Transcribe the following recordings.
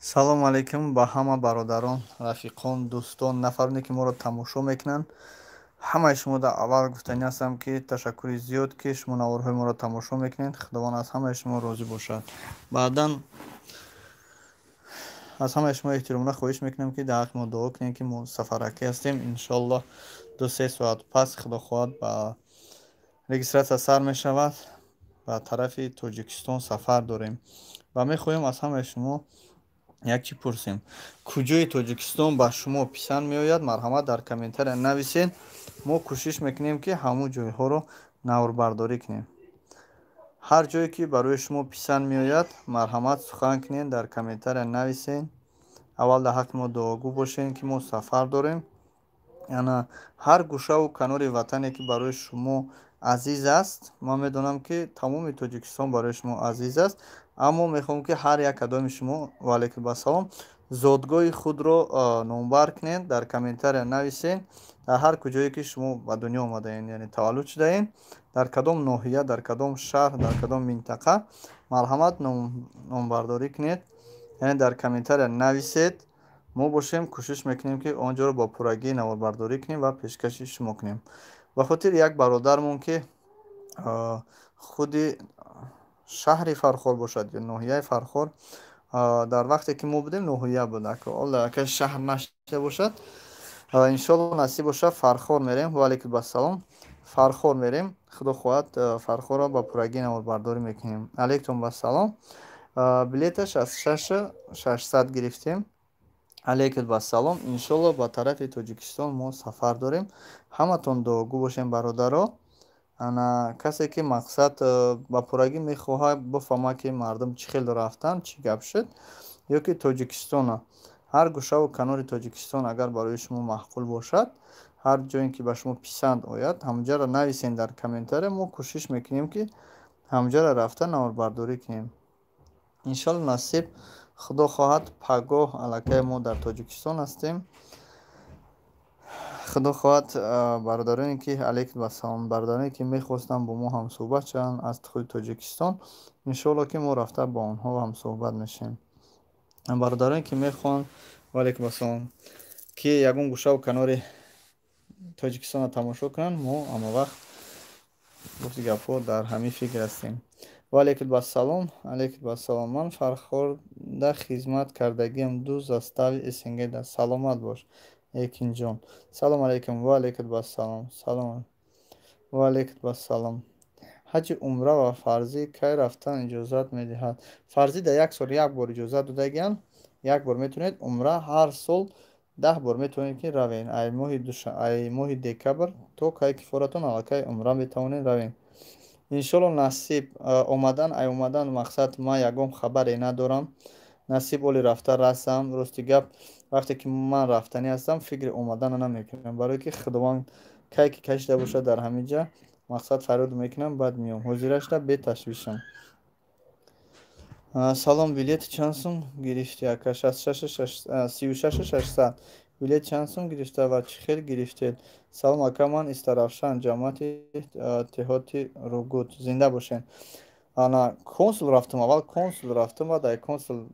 салом алейкум ба ҳама бародарон, рафиқон, дӯстон, нафароне ки моро тамошо мекунанд. Ҳамаи шумо дар аввал гуфтанӣ ҳастам ки ташаккури зиёд ки шумо наворҳои моро тамошо мекунед. Худованд аз ҳамаи шумо розӣ бошад. Баъдан аз ҳамаи шумо эҳтиромона хоҳиш мекунам ки дар ҳаққи мо дуо кунед ки мо сафаракӣ ҳастем. Иншоаллоҳ 2-3 соат пас худо хоҳад ба регистратсия сар мешавад. Ба тарафи Тоҷикистон сафар дорем ва мехоҳем аз ҳамаи шумо як чӣ пурсем. Куҷои Тоҷикистон ба шумо писанд меояд? Марҳамат дар комментария нависед. Мо кӯшиш мекунем ки ҳамун ҷойҳоро наврбардорӣ кунем. ҳар ҷое ки барои шумо писанд меояд, марҳамат сухан кунед, дар комментария нависед. аввал дар ҳаққи мо дуогӯ бошед ки мо сафар дорем. яъна ҳар гӯшаву канори ватане ки барои шумо азиз аст. ман медонам ки тамоми Тоҷикистон барои шумо азиз аст, аммо мехоҳам ки ҳар як кадоми шумо ваалайкум ассалом зодгоҳи худро номбар кунед, дар комментария нависед. дар ҳар куҷое ки шумо ба дунё омадаед, яъне таваллуд шудаед, дар кадом ноҳия, дар кадом шаҳр, дар кадом минтақа, марҳамат номбардорӣ кунед, яъне дар комментария нависед. мо бошем кӯшиш мекунем ки он ҷоро бо пуррагӣ наварбардорӣ кунем ва пешкаши шумо кунем. ба хотири як бародармон ки худи шаҳри Фархор бошад ё ноҳияи Фархор, дар вақте ки мо будем ноҳия буд, ҳоло шаҳр нашуда бошад. иншоаллоҳ насиб бошад Фархор мерем. ваалайкум ассалом. Фархор мерем. худо хоҳад Фархорро ба пуррагӣ наварбардорӣ мекунем. алейкум ассалом. билеташ аз 600 гирифтем. алейкум ассалом. иншоаллоҳ ба тарафи Тоҷикистон мо сафар дорем. ҳаматон дуогӯ бошем бародаро. ана касе ки мақсад ба пуррагӣ мехоҳад бифаҳмад ки мардум чӣ хел рафтанд, чӣ гап шуд, ё ки Тоҷикистона, ҳар гӯшаву канори Тоҷикистон агар барои шумо маъқул бошад, ҳар ҷое ки ба шумо писанд ояд, ҳамоҷаро нависед дар комментария. мо кӯшиш мекунем ки ҳамоҷаро рафта наварбардорӣ кунем. иншоаллоҳ насиб худо хоҳад. пагоҳ аллакай мо дар Тоҷикистон ҳастем. худо хоҳад бародароне ки алейкум ассалом, бародароне ки мехостанд бо мо ҳамсӯҳбат шаванд аз худи Тоҷикистон, иншоаллоҳ ки мо рафта бо онҳо ҳамсӯҳбат мешавем. бародароне ки мехоҳанд ваалейкум ассалом ки ягон гӯшаву канори Тоҷикистонро тамошо кунанд, мо ҳамавақт гуфти гапҳо дар ҳамин фикр ҳастем. ваалейкум ассалом. алейкум ассалом. ман Фархорда хизмат кардагиам 2 застави СНГ. саломат бош Экинҷон. салом алейкум. ваалейкум ассалом. салом. ваалейкум ассалом. ҳаҷи умра ва фарзӣ кай рафтан иҷозат медиҳад? фарзӣ дар як сол як бор иҷозат додагиан, як бор метавонед. умра ҳар сол 10 бор метавонед ки равед. ай моҳи декабр то кай кифоратон аллакай умра метавонед равед. иншоаллоҳ насиб омадан омадан мақсад. ман ягон хабаре надорам. насиб оли рафта расам. рости гап вақте ки ман рафтанӣ ҳастам, фикри омаданро намекунам, барое ки худованд кай ки кашида бошад дар ҳамин ҷа, мақсад фарёд мекунам, баъд меом ҳозира шуда беташвишам. салом. билет чанд сум гирифтӣ ака? 36600. билет чанд сум гирифта ва чӣ хел гирифтед? салом ака, ман Истарафшан, ҷамоати Теҳоти Ругут. зинда бошед. ана консул рафтам, аввал консул рафтам ва дар консул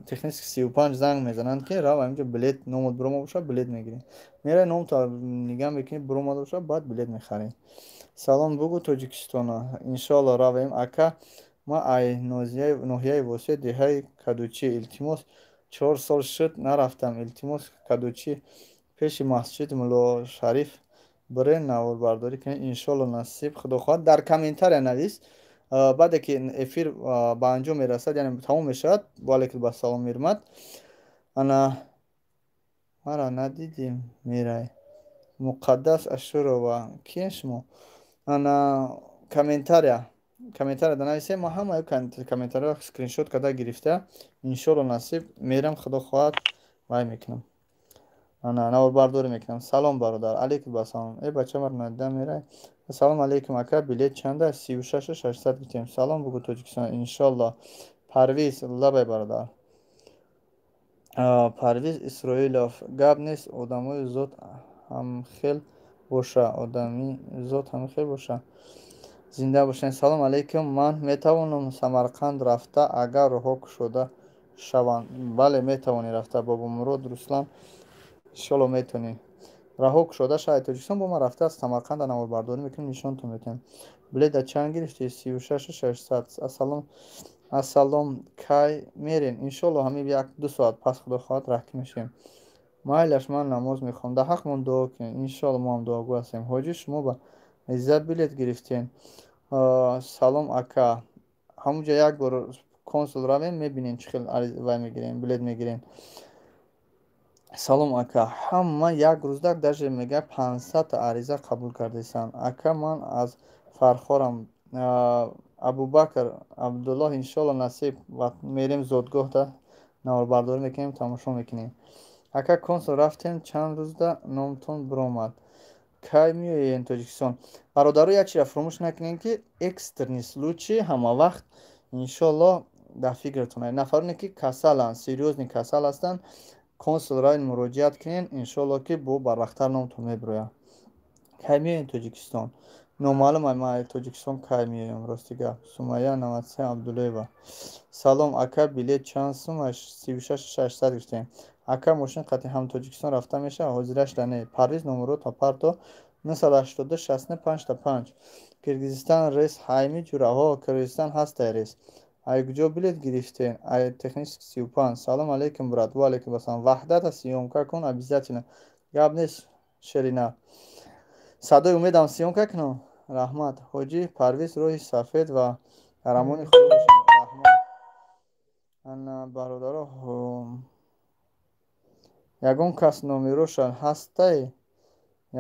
технически 35 занг мезананд ки рав ҳаминҷо билет номат биромада бошад, билет мегирӣ. мераи номто нигаҳ мекунӣ, биромада бошад, баъд билет мехарӣ. салом бугу Тоҷикистона. иншоаллоҳ равем ака. ман ай ноҳияи восиё деҳаи Кадучи. илтимос 4 сол шуд нарафтам. илтимос Кадучи пеши масҷиди Мулло Шариф бирен наварбардорӣ кунед. иншоаллоҳ насиб худо хоҳад. дар комментария навис. баъде ки эфир ба анҷом мерасад, яъне тамом мешавад. ваалейкум ассалом Мирмат. ана мара надидим мерай муқаддас Ашурова. кие шумо? ана комментария данависед. ман ҳамаи комментариҳоро скриншот карда гирифта, иншоаллоҳ насиб мерам, худо хоҳад вай мекунам, ана наварбардорӣ мекунам. салом бародар. алейкум ассалом. бача мара надидам мерай. салом алейкум ака, билет чанда? 36600 гирифтем. салом бугу Тоҷикистон. иншоаллоҳ. Парвиз лабай бародар. Парвиз Исроилов. гап нест, одамои зот ҳамхел боша. одами зот ҳамхел боша. зинда бошед. салом алейкум. ман метавонам Самарқанд рафта, агар роҳо кушода шаванд. Бале, метавонӣ рафта Бобомурод Руслан, иншолло метавонӣ. раҳо кушода шаҳри Тоҷикистон бо ман рафта аз Самарқанда наворбардорӣ мекунем, нишонтон метаҳем. Билета чанд гирифтӣ? 36 600. Ассалом, кай мерен? Иншолло ҳамин 1-2 соат пас худо хоҳад раҳкӣ мешавем. майлаш, ман намоз мехоҳам, дар ҳаққмон дуо кунед. Иншолло мо ҳам дуогӯ ҳастем. ҳоҷӣ, шумо ба иззат билет гирифтен? Салом ака, ҳамуҷа як бор консул равем, мебинем чӣ хел вай мегирем, билет мегирем. салом ака, ҳама як рӯзда даже мега 500 ариза қабул кардаистанд. Ака, ман аз Фархорам. Абубакр Абдуллоҳ, иншолло насиб мерем зодгоҳда наворбардорӣ мекунем, тамошо мекунем. ака, консул рафтем, чанд рӯзда номтон биромад. кай меоен Тоҷикистон? бародаро, як чиро фаромӯш накунем ки экстренный случай ҳамавақт иншолло дар фикртон аст. нафароне ки касаланд, серьёзный касал ҳастанд, консул равен муроҷиат кунен, иншолло ки бо барвақттар номтон мебирояд. кай меоен Тоҷикистон? номаълум ман Тоҷикистон кай меоям, рости гап. Сумайя 93 Абдуллоева. салом ака, билет чанд сумаш? 36 600 гирифтем. ака, мошин қатъи ҳам Тоҷикистон рафта мешавад, ҳозираш дане. Парвиз номерот ва парто 982 65 5. Киргизистан рейс ҳайми ҷураҳо, Киргизистан ҳастай рейс. айкуҷо билет гирифтен? ай технический 35. салом алейкум брат. ва алейкум ассалом. ваҳдата сиёмка кун обязательно. гап нест шерина. садои умедам сиёмка кунам. раҳмат. ҳоҷӣ Парвиз роҳи сафед ва ҳарамони худо бошад. раҳмат. ана бародаро, ягон кас номероша ҳастай?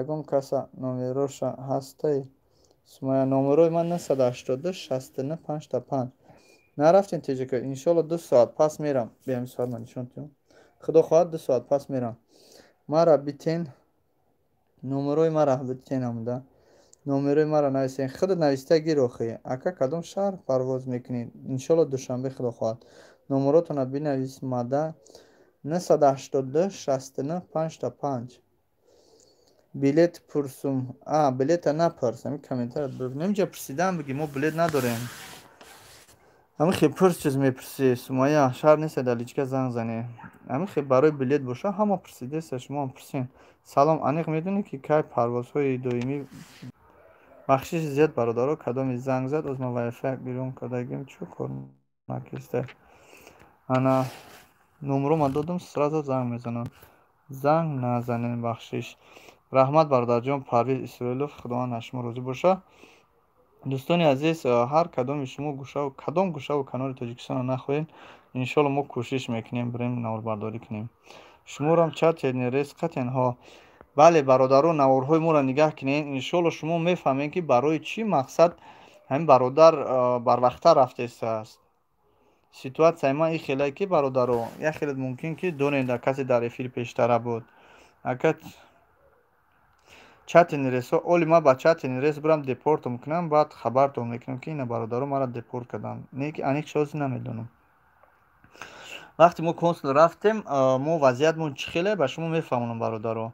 ягон каса номероша ҳастай? сумая, номерои ман 982 69 5 нарафтем теҷака. иншолло 2 соат пас мерам. беҳами соат ман нишонтем. худо хоҳад 2 соат пас мерам. мара битен, номерои мара битен ҳамда. номерои мара нависен. худо нависта гир охӣ. ака, кадом шаҳр парвоз мекунед? иншолло душанбе худо хоҳад. номеротона бинавис. мада 982 69 5 билет пурсум. билета напурсам. комментария бибинем. ҷа пурсидан биги, мо билет надорем. ҳамин хел пурс чиз мепурсӣ. Сумайя, шаҳр нест дар личка занг зане. ҳамин хел барои билет боша, ҳама пурсидаеста, шумо ҳам пурсен. салом, аниқ медонед ки кай парвозҳои доимӣ? бахшиши зиёд бародаро, кадоми занг зад, озма вайфай бирён кардагим, чӯ кор накиста. ана номерома додам, сразу занг мезанам. занг назанем, бахшиш. раҳмат бародарҷон. Парвиз Исроилов, худованд аз шумо розӣ боша. дӯстони азиз, ҳар кадоми шумо кадом гӯшаву канори Тоҷикистонро нахоҳем, иншолло мо кӯшиш мекунем бирем наворбардорӣ кунем. шуморам чатени рейс қатъиян ҳо. бале бародаро, наворҳои моро нигаҳ кунед. иншолло шумо мефаҳмед ки барои чӣ мақсад ҳамин бародар барвақттар рафтеастааст. ситуатсияи ман ин хелае ки бародаро, як хеле мумкин ки донед касе дар эфир пештара буд. ака чатени рейсо, оли ман ба чатени рейс бурам депортом кунам, баъд хабартон мекунам ки ина бародаро мара депорт карданд. не ки аниқ шози намедонам. вақте мо консул рафтем, мо вазъиятмон чӣ хеле ба шумо мефаҳмонам бародаро.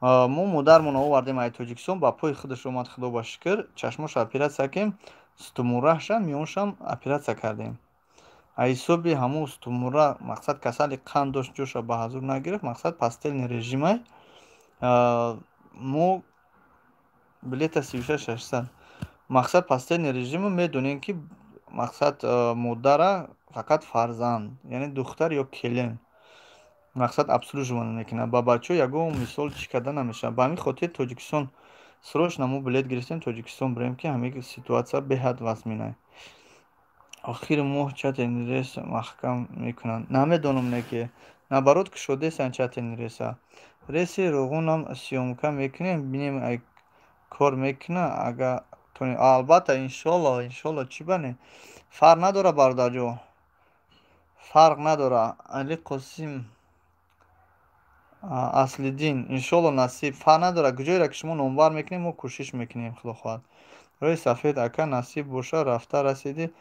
мо модармон овардем ай Тоҷикистон, ба пои худаш омад, худо ба шукр. чашмоша оператсия кардем, стумураша миёншам оператсия кардем. ай ҳисоби ҳамон стумура мақсад касали қанд дошт, ҷоша ба ҳазур нагирифт, мақсад пастелни режимай. мо билета 36 600. мақсад пастелни режиму медонем ки мақсад модара фақат фарзанд, яъне духтар ё келин мақсад обслуживание мекунад. ба бачаҳо ягон мисол чӣ карда намешавад. ба ҳамин хотир Тоҷикистон срочно мо билет гирифтем, Тоҷикистон бирем ки ҳамин ситуатсия беҳад васминай. охири моҳ чатени рейс маҳкам мекунанд. намедонам неки наоборот кушодесан чатени рейса. рейси роғунам сиёмка мекунем, бинем ай кор мекуна. агар тонем, албатта, иншолло, иншолло, чӣ бане, фарқ надора бародарҷон, фарқ надора. Али Қосим Аслиддин, иншолло насиб, фарқ надора. куҷоеро ки шумо номбар мекунем, мо кӯшиш мекунем, худо хоҳад. роҳи сафед, ака, насиб боша, рафта расиди,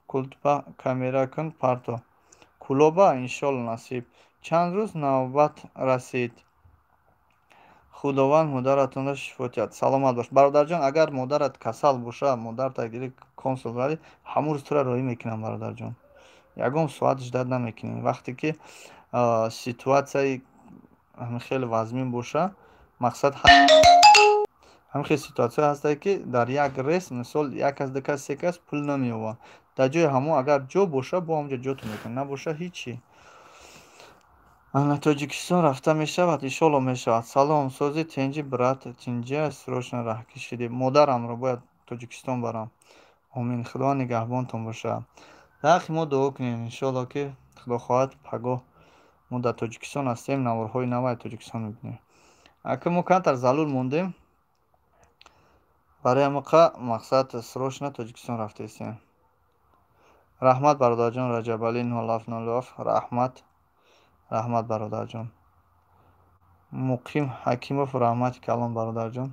култба камера кун, парто кулоба, иншолло насиб. чанд рӯз навбат расид. худованд модаратонро шифо диҳад. саломат бош бародарҷон. агар модарат касал боша, модарат агири консул вали, ҳамон рӯз тура роҳӣ мекунам бародарҷон. ягон соат ждат намекунем. Вақте ки ситуатсияи хеле вазмин боша, мақсад ҳамин хел ситуатсия ҳастае ки дар як рейс мисол як кас ду кас се кас пул намеёвад. Дар ҷои ҳамон агар ҷо боша, бо ҳамонҷо ҷотон мекунем, набоша ҳичи. Тоҷикистон рафта мешавад, иншолло мешавад. Салом, сози тенҷи брат, тинҷа срочно раҳкӣ шидем. Модарамро бояд Тоҷикистон барам. Омин, худо нигаҳбонтон бошад. Дахи мо дуо кунем, иншолло ки худо хоҳад пагоҳ мо дар Тоҷикистон ҳастем, наворҳои наваи Тоҷикистон мебинем. Ака мо кантар залул мондем. Барои ҳамақа мақсад срочно Тоҷикистон рафтаистем. Раҳмат бародарҷон, Раҷабалӣ 0707, раҳмат бародарҷон. Муқим Ҳакимов, раҳмати калон бародарҷон.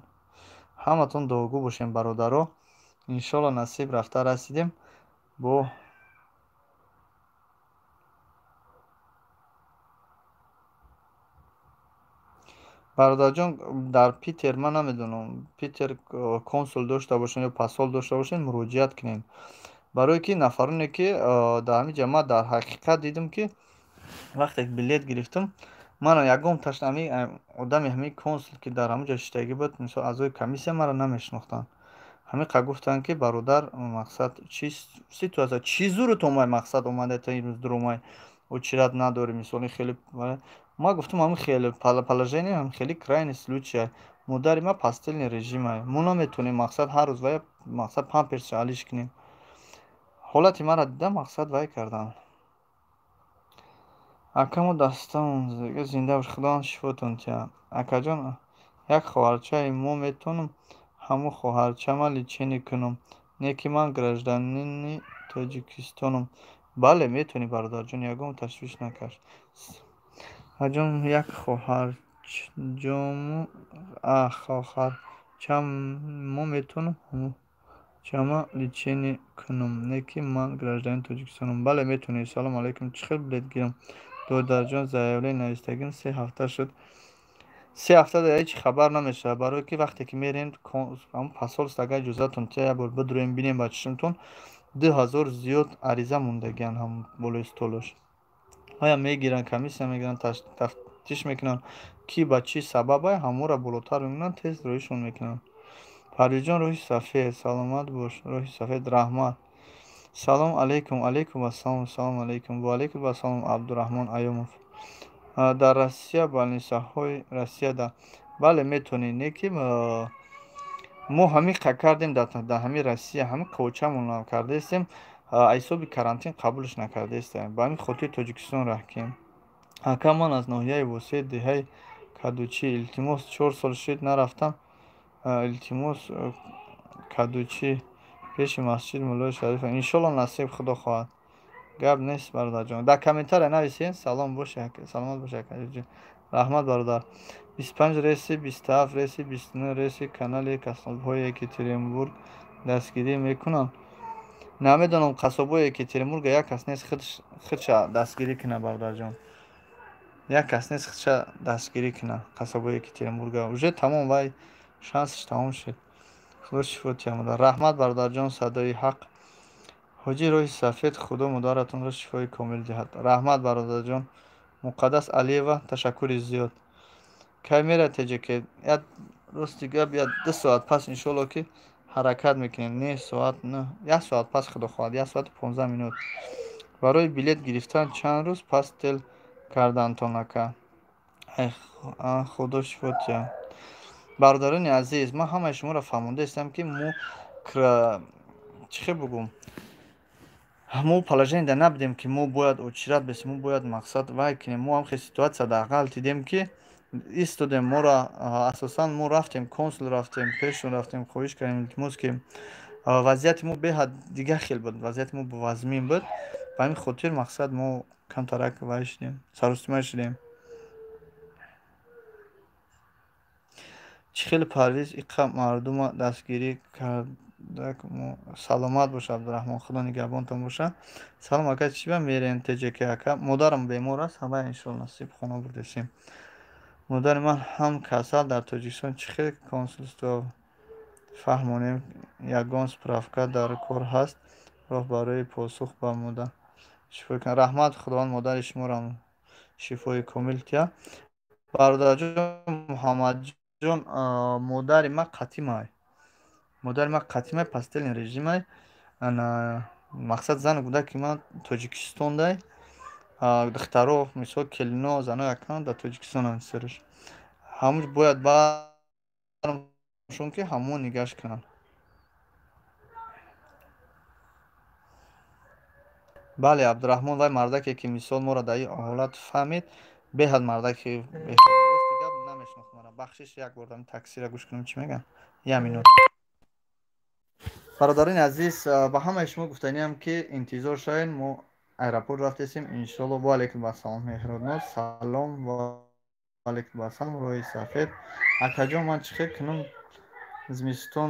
Ҳаматон дуогӯ бошем бародаро. Иншолло насиб рафта расидем. Бо бародарҷон дар Питер ман намедонам, Питер консул дошта бошен ё посол дошта бошен, муроҷиат кунем. Барое ки нафароне ки дар ҳамин ҷа ман дар ҳақиқат дидам ки вақте ки билет гирифтам, мана ягон ташна одами ҳамин консул ки дар ҳамон ҷо иштагӣ буд, мисол аъзои комиссия маро намешинохтанд. Ҳамиқа гуфтанд ки бародар мақсад чи ситуатсия чӣ зурут омай, мақсад омадаи та имрӯз дуромай, очерат надорӣ, мисоли хеле. Ман гуфтам ҳамин хеле положение ҳам хеле крайний случай. Модари ман постельный режимай. Мо наметонем мақсад ҳар рӯз вай мақсад памперс алиш кунем. ҳолати маро дида мақсад вай кардам. Акамо дастамон зинда бош, худоам шифотон тиҳад. Акаҷон, як хоҳарчаи мо метонам ҳамун хоҳарчама личение кунам, не ки ман гражданини Тоҷикистонам. Бале, метонӣ бародарҷон, ягон ташвиш накаш. Аҷон, як хоҳарчамо метонам ҳамун чама личение кунам, не ки ман гражданини Тоҷикистонам. Бале, метонӣ. Салом алейкум. Чӣ хел билет гирам? Додарҷон, заявление навистагим 3 ҳафта шуд. 3 ҳафта дар ҳеҷ хабар намешавад, барое ки вақте ки мерем ҳамун посолст агар иҷозатон тия як бор бидурем бинем ба чишмтон 2000 зиёд ариза мондагиан ҳамун болои столаш. оя мегиранд, комиссия мегиранд, тафтиш мекунанд ки ба чӣ сабабай ҳамонро болотар мемонанд, тез роҳишон мекунанд. Парвизҷон, рӯҳи сафед, саломат бош, рӯҳи сафед, раҳмат. Салом алейкум. Алейкум ассалом. Салом алейкум. Ва алейкум ассалом. Абдураҳмон Айёмов. Дар Россия, больницаҳои Россия да. Бале, метонӣ, не ки мо ҳамин қа кардем дар ҳамин Россия, ҳамин кочамонам кардаистем, ҳисоби карантин қабулш накардаистем. Ба ҳамин хотир Тоҷикистон раҳкем. Ака, ман аз ноҳияи Восед, деҳаи Кадучӣ, илтимос 4 сол шуд нарафтам. Илтимос Кадучӣ пеши масҷид Муллои Шарифа. Иншолло насиб худо хоҳад. Гап нест бародарҷон. Дар комментария нависед. Салом бошед, саломат бошед. Раҳмат бародар. 25 рейси, 27 рейси, 29 рейси канали қасобҳои Екатеринбург дастгирӣ мекунанд. Намедонам қасобҳои Екатеринбург як кас нест худша дастгирӣ кунад бародарҷон. Як кас нест худша дастгирӣ кунад қасобҳои Екатеринбурга. Уже тамом, вай шансиш тамом шуд. худо шифоти ҳамада. Раҳмат бародарҷон, садои ҳақ. ҳоҷи рӯҳи сафед, худо модаратонро шифои комил диҳад. Раҳмат бародарҷон. Муқаддас Алиева, ташаккури зиёд. кай мерад теҷаке? Рости гап 2 соат пас иншолло ки ҳаракат мекунем. Не соат, не 1 соат пас худо хоҳад, 1 соат 15 минут. барои билет гирифтан чанд рӯз пас тел кардантон ака. худо шифоти диҳад. бародарони азиз, ман ҳамаи шуморо фаҳмондаистам ки мо чӣ хел бугум, мо положение да набудем ки мо бояд очерат бесем, мо бояд мақсад вай кунем. Мо ҳамхел ситуатсия дағал дидем ки истодем, моро асосан мо рафтем, консул рафтем, пешон рафтем, хоҳиш кардем, илтимос ки вазъияти мо беҳад дигар хел буд, вазъияти мо вазмин буд. Ба ҳамин хотир мақсад мо камтарак вай шудем, саростимай шудем. чӣ хел Парвиз иқа мардума дастгирӣ кардак? Саломат бош Абдураҳмон, худо нигаҳбонтон бошад. Салом ака, чӣ ба мерен теҷаке ака? Модарам бемор аст, ҳавай иншолло насиб хона бурдесем. модари ман ҳам касал дар Тоҷикистон. чӣ хел консулство фаҳмонем, ягон справка дар кор ҳаст? роҳ барои посух ба модар. шифо кун. Раҳмат, худованд модари шуморо шифои комил тия. Бародарҷон, Муҳаммадҷон, модари ман қатимай. Модари ман қатимай, пастелин режимай. Ана мақсад зани кӯдаки ман Тоҷикистондай. Духтаро, мисол келино, зано якан дар Тоҷикистон ансерш. Ҳамуш бояд бармшон ки ҳамон нигаш кунанд. бале, Абдураҳмон вай мардаке ки мисол моро дар ин ҳолат фаҳмид, беҳад мардаки рости гап намешнохт мара. Бахшиш як бор дар таксира гӯш кунем чӣ мегӯянд. Як минут. Бародарони азиз, ба ҳамаи шумо гуфтаниам ки интизор шавед, мо аэропорт рафтесем. Иншоалло. Ва алайкум ассалом меҳродноз. Салом ва алайкум ассалом роҳи сафед. Акаҷон, ман чӣ хел кунам зимистон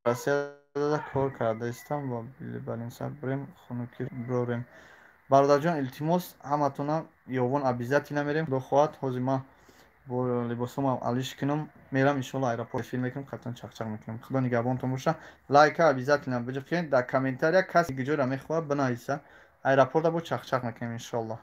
Россияда кор кардаистам ва балинсар бурем хунуки бурорем. Бародарҷон, илтимос ҳаматона ёвон обязательно намерем. Худо хоҳад ҳозир ман бо либосомам алиш кунам, мерам иншоалло аэропорт филм мекунам, қатъан чақчақ мекунам. Худо нигаҳбонтон боша. Лайка обязательно биҷоқед. Дар комментария касе гиҷора мехоҳад бинависа. Аэропорта бо чақчақ мекунем иншоалло.